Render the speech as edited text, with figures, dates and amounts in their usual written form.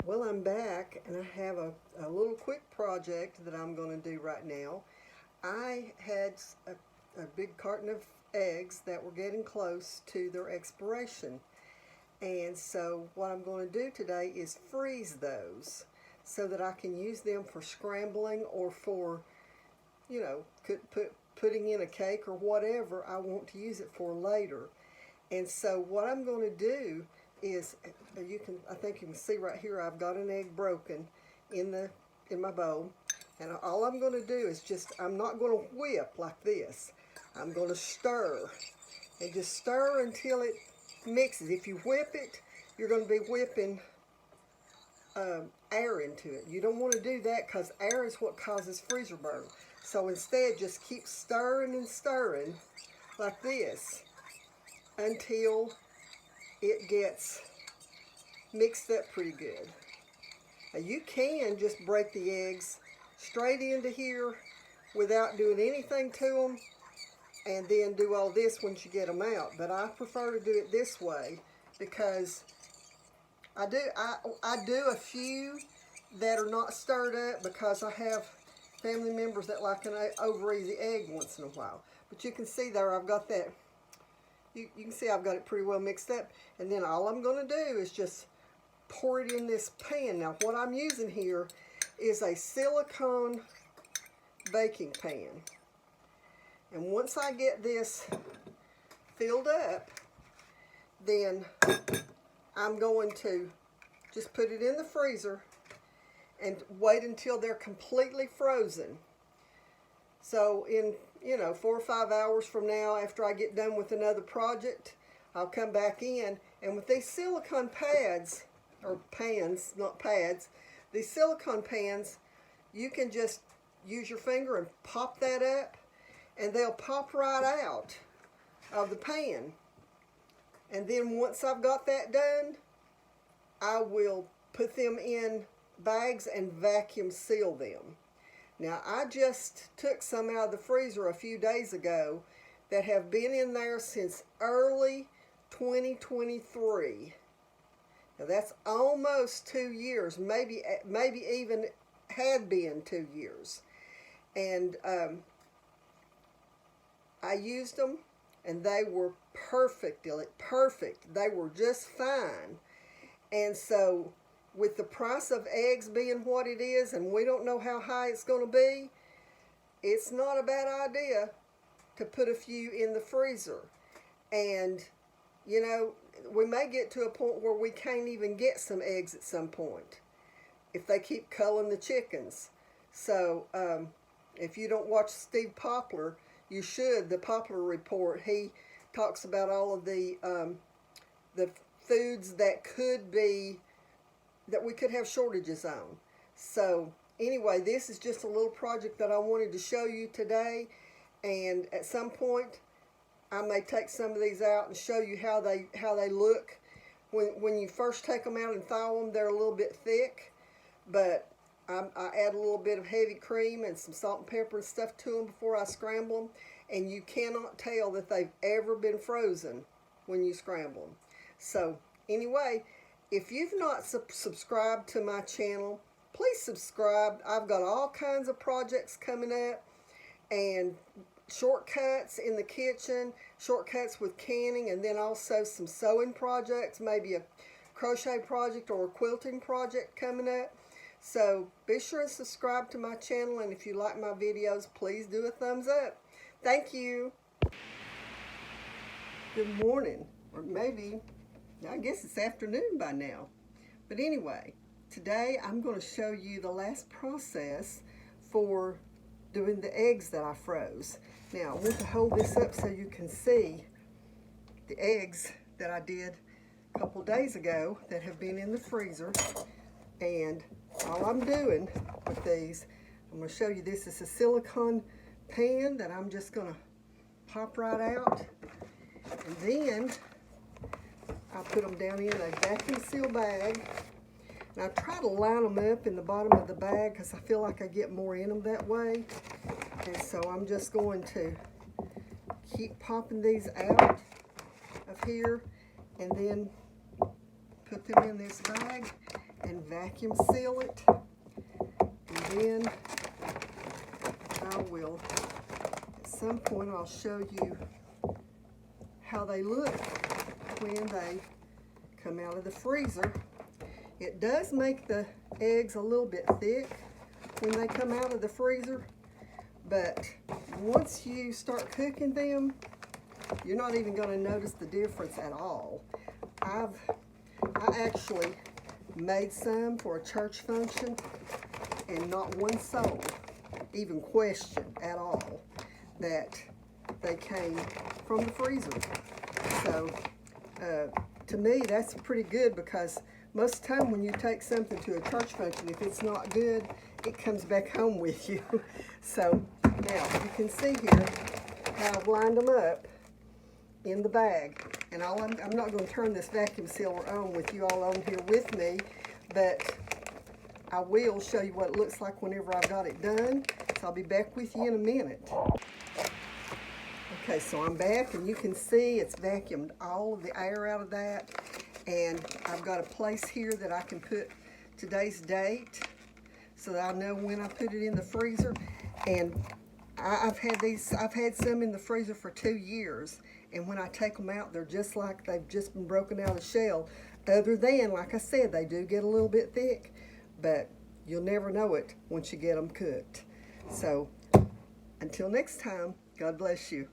Well, I'm back and I have a little quick project that I'm going to do right now. I had a big carton of eggs that were getting close to their expiration. And so what I'm going to do today is freeze those so that I can use them for scrambling or for, putting in a cake or whatever I want to use it for later. And so what I'm going to do is, I think you can see right here, I've got an egg broken in my bowl. And all I'm going to do is I'm not going to whip like this. I'm going to stir and just stir until it mixes. If you whip it, you're going to be whipping air into it. You don't want to do that because air is what causes freezer burn. So instead, just keep stirring and stirring like this until it gets mixed up pretty good. Now you can just break the eggs straight into here without doing anything to them and then do all this once you get them out. But I prefer to do it this way because I do a few that are not stirred up because I have family members that like an over easy egg once in a while. But you can see there I've got that. You can see I've got it pretty well mixed up. And then all I'm going to do is just pour it in this pan. Now what I'm using here is a silicone baking pan. And once I get this filled up, then I'm going to just put it in the freezer and wait until they're completely frozen. So in 4 or 5 hours from now, after I get done with another project, I'll come back in, and with these silicone pads, or pans, not pads, these silicone pans, you can just use your finger and pop that up, and they'll pop right out of the pan. And then once I've got that done, I will put them in bags and vacuum seal them. Now, I just took some out of the freezer a few days ago that have been in there since early 2023. Now, that's almost 2 years, maybe even had been 2 years. And I used them, and they were perfect. They were just fine. And so, with the price of eggs being what it is, and we don't know how high it's going to be, it's not a bad idea to put a few in the freezer. And, we may get to a point where we can't even get some eggs at some point if they keep culling the chickens. So, if you don't watch Steve Poplar, you should. The Poplar Report, he talks about all of the foods that we could have shortages on. So anyway, this is just a little project that I wanted to show you today, and at some point I may take some of these out and show you how they look. When you first take them out and thaw them, they're a little bit thick, but I add a little bit of heavy cream and some salt and pepper and stuff to them before I scramble them, and you cannot tell that they've ever been frozen when you scramble them. So anyway, if you've not subscribed to my channel, please subscribe. I've got all kinds of projects coming up, and shortcuts in the kitchen, shortcuts with canning, and then also some sewing projects, maybe a crochet project or a quilting project coming up. So be sure and subscribe to my channel, and if you like my videos, please do a thumbs up. Thank you. Good morning, or maybe, I guess it's afternoon by now. But anyway, today I'm going to show you the last process for doing the eggs that I froze. Now, I want to hold this up so you can see the eggs that I did a couple days ago that have been in the freezer. And all I'm doing with these, I'm going to show you this is a silicone pan that I'm just going to pop right out. And then I put them down in a vacuum seal bag. And I try to line them up in the bottom of the bag because I feel like I get more in them that way. And so I'm just going to keep popping these out of here and then put them in this bag. and vacuum seal it. And then I will, at some point, I'll show you how they look when they come out of the freezer. It does make the eggs a little bit thick when they come out of the freezer, but once you start cooking them, you're not even going to notice the difference at all. I actually made some for a church function, and not one soul even questioned at all that they came from the freezer. So to me, that's pretty good, because most of the time when you take something to a church function, if it's not good, it comes back home with you. So now you can see here how I've lined them up in the bag. And I'm not going to turn this vacuum sealer on with you all on here with me, but I will show you what it looks like whenever I've got it done. So I'll be back with you in a minute. Okay, so I'm back, and you can see it's vacuumed all of the air out of that. And I've got a place here that I can put today's date so that I know when I put it in the freezer. And I've had some in the freezer for 2 years, and when I take them out, they're just like they've just been broken out of the shell. Other than, like I said, they do get a little bit thick, but you'll never know it once you get them cooked. So until next time, God bless you.